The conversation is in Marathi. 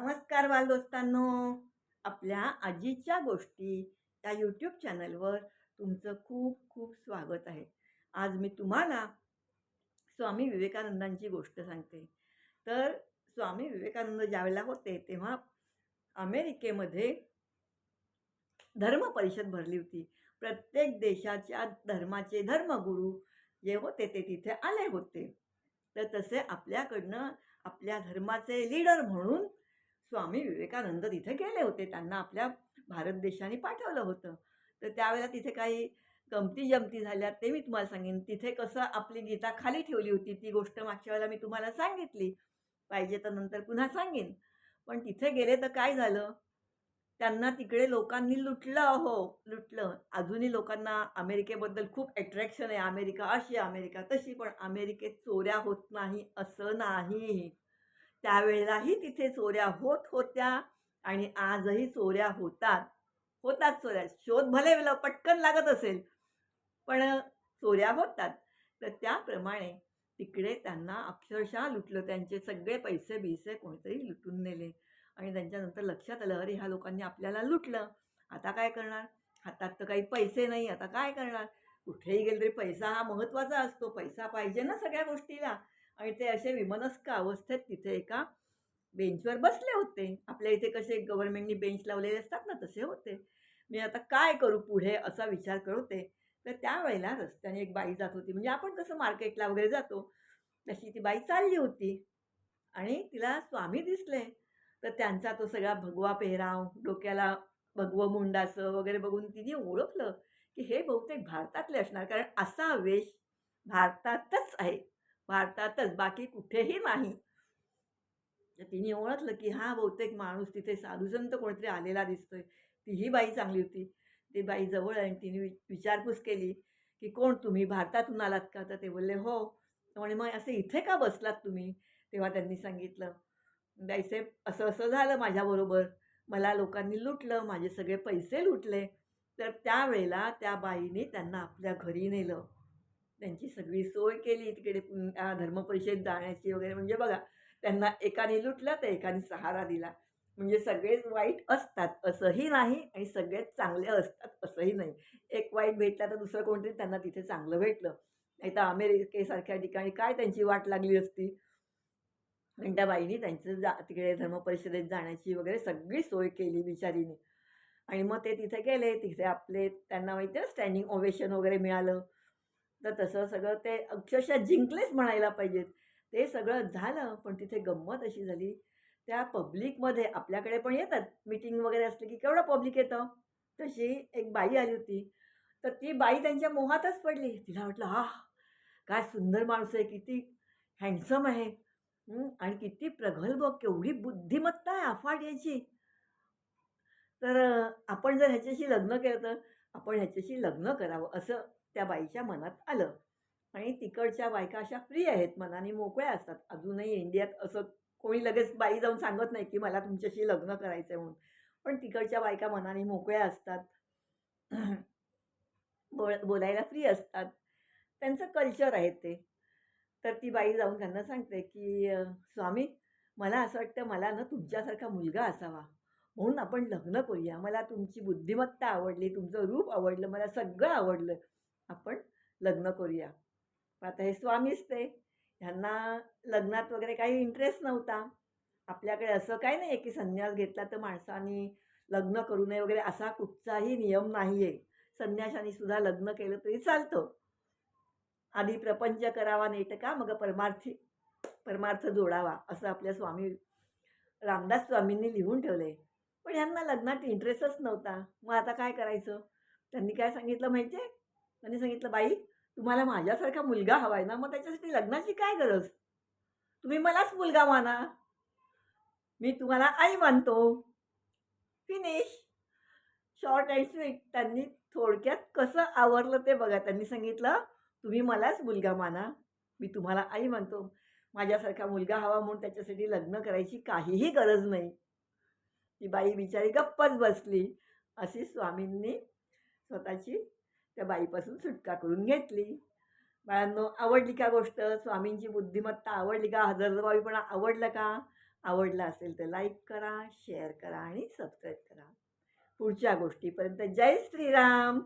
नमस्कार बालदोस्तांनो. आपल्या आजीच्या गोष्टी या यूट्यूब चॅनलवर तुमचं खूप खूप स्वागत आहे. आज मी तुम्हाला स्वामी विवेकानंदांची गोष्ट सांगते. तर स्वामी विवेकानंद ज्यावेळेला होते तेव्हा अमेरिकेमध्ये धर्म परिषद भरली होती. प्रत्येक देशाच्या धर्माचे धर्मगुरू जे होते ते तिथे आले होते. तर तसे आपल्याकडनं आपल्या धर्माचे लीडर म्हणून स्वामी विवेकानंद तिथे गेले होते. त्यांना आपल्या भारत देशाने पाठवलं होतं. तर त्यावेळेला तिथे काही गमती-जमती झाल्या ते मी तुम्हाला सांगेन. तिथे कसं आपली गीता खाली ठेवली होती ती गोष्ट मागच्या वेळेला मी तुम्हाला सांगितली. पाहिजे तर नंतर पुन्हा सांगेन. पण तिथे गेले तर काय झालं, त्यांना तिकडे लोकांनी लुटलं हो, लुटलं. अजूनही लोकांना अमेरिकेबद्दल खूप अट्रॅक्शन आहे. अमेरिका अशी, अमेरिका तशी. पण अमेरिकेत चोऱ्या होत नाही असं नाही. त्यावेळेलाही तिथे चोऱ्या होत होत्या आणि आजही चोऱ्या होतात. होतात चोऱ्या. शोध भले पटकन लागत असेल, पण चोऱ्या होतात. तर त्याप्रमाणे तिकडे त्यांना अक्षरशः लुटलं. त्यांचे सगळे पैसे-बिसे कोणीतरी लुटून नेले आणि त्यांच्यानंतर लक्षात आलं, अरे ह्या लोकांनी आपल्याला लुटलं. आता काय करणार? हातात तर काही पैसे नाही. आता काय करणार? कुठेही गेलं तरी पैसा हा महत्त्वाचा असतो. पैसा पाहिजे ना सगळ्या गोष्टीला. आणि ते असे विमनस्क अवस्थेत तिथे एका बेंचवर बसले होते. आपल्या इथे कसे गव्हर्नमेंटनी बेंच लावलेले असतात ना, तसे होते. मी आता काय करू पुढे असा विचार करत होते. तर त्यावेळेला रस्त्याने एक बाई जात होती. म्हणजे आपण कसं मार्केटला वगैरे जातो, तशी ती बाई चालली होती आणि तिला स्वामी दिसले. तर त्यांचा तो सगळा भगवा पेहराव, डोक्याला भगवं मुंडासं वगैरे बघून तिने ओळखलं, की हे बहुतेक भारतातले असणार. कारण असा वेश भारतातच आहे. भारतातच, बाकी कुठेही नाही. तर तिने ओळखलं, की हा बहुतेक माणूस तिथे साधूसंत कोणीतरी आलेला दिसतोय. तीही बाई चांगली होती. ती बाई जवळ आणि तिने विचारपूस केली, की "कोण तुम्ही? भारतातून आलात का?" तर ते बोलले, "हो." तर म्हणे, "मग असे इथे का बसलात तुम्ही?" तेव्हा त्यांनी सांगितलं, "बाईसाहेब, असं-असं झालं माझ्याबरोबर. मला लोकांनी लुटलं, माझे सगळे पैसे लुटले." तर त्यावेळेला त्या बाईने त्यांना आपल्या घरी नेलं. त्यांची सगळी सोय केली तिकडे धर्मपरिषदेत जाण्याची वगैरे. म्हणजे बघा, त्यांना एकाने लुटलं तर एकाने सहारा दिला. म्हणजे सगळेच वाईट असतात असंही नाही आणि सगळेच चांगले असतात असंही नाही. एक वाईट भेटला तर दुसरं कोणतरी त्यांना तिथे चांगलं भेटलं. नाहीतर अमेरिकेसारख्या ठिकाणी काय त्यांची वाट लागली असती. आणि त्या बाईनी त्यांचं तिकडे धर्मपरिषदेत जाण्याची वगैरे सगळी सोय केली बिचारीने. आणि मग ते तिथे गेले. तिथे आपले त्यांना माहिती आहे स्टँडिंग ओवेशन वगैरे मिळालं. तर तसं सगळं ते अक्षरशः जिंकलेच म्हणायला पाहिजेत. ते सगळं झालं, पण तिथे गंमत अशी झाली, त्या पब्लिकमध्ये आपल्याकडे पण येतात मीटिंग वगैरे असली की केवढं पब्लिक येतं. तशी एक बाई आली होती. तर ती बाई त्यांच्या मोहातच पडली. तिला वाटलं, आह! काय सुंदर माणूस आहे, किती हँडसम आहे. आणि किती प्रगल्भ, केवढी बुद्धिमत्ता आहे अफाट याची. तर आपण जर ह्याच्याशी लग्न केलं तर आपण ह्याच्याशी लग्न करावं असं त्या बाईच्या मनात आलं. आणि तिकडच्या बायका अशा फ्री आहेत, मनाने मोकळ्या असतात. अजूनही इंडियात असं कोणी लगेच बाई जाऊन सांगत नाही, की मला तुमच्याशी लग्न करायचंय म्हणून. पण तिकडच्या बायका मनाने मोकळ्या असतात. बोलायला फ्री असतात. त्यांचं कल्चर आहे ते. तर ती बाई जाऊन त्यांना सांगते, की "स्वामी, मला असं वाटतं मला ना तुमच्यासारखा मुलगा असावा. म्हणून आपण लग्न करूया. मला तुमची बुद्धिमत्ता आवडली, तुमचं रूप आवडलं, मला सगळं आवडलं. आपण लग्न करूया." पण आता हे स्वामीच ते. ह्यांना लग्नात वगैरे काही इंटरेस्ट नव्हता. आपल्याकडे असं काही नाहीये, की संन्यास घेतला तर माणसाने लग्न करू नये वगैरे असा कुठचाही नियम नाहीये. संन्याशाने सुद्धा लग्न केलं तरी चालतं. आधी प्रपंच करावा नेटका, मग परमार्थ जोडावा, असं आपल्या स्वामी रामदास स्वामींनी लिहून ठेवलंय. पण ह्यांना लग्नात इंटरेस्टच नव्हता. मग आता काय करायचं? त्यांनी काय सांगितलं माहिती आहे? त्यांनी सांगितलं, "बाई, तुम्हाला माझ्यासारखा मुलगा हवाय ना, मग त्याच्यासाठी लग्नाची काय गरज? तुम्ही मलाच मुलगा माना. मी तुम्हाला आई मानतो." फिनिश. Short and sweet. त्यांनी थोडक्यात कसं आवरलं ते बघा. त्यांनी सांगितलं, "तुम्ही मलाच मुलगा माना. मी तुम्हाला आई मानतो. माझ्यासारखा मुलगा हवा म्हणून त्याच्यासाठी लग्न करायची काहीही गरज नाही." ती बाई बिचारी गप्पच बसली. अशी स्वामींनी स्वतःची त्या बाईपासून सुटका करून घेतली. बाळांनो, आवडली का गोष्ट? स्वामींची बुद्धिमत्ता आवडली का? हजरजबाबीपणा आवडलं का? आवडला असेल तर लाईक करा, शेअर करा आणि सबस्क्राईब करा. पुढच्या गोष्टीपर्यंत जय श्रीराम.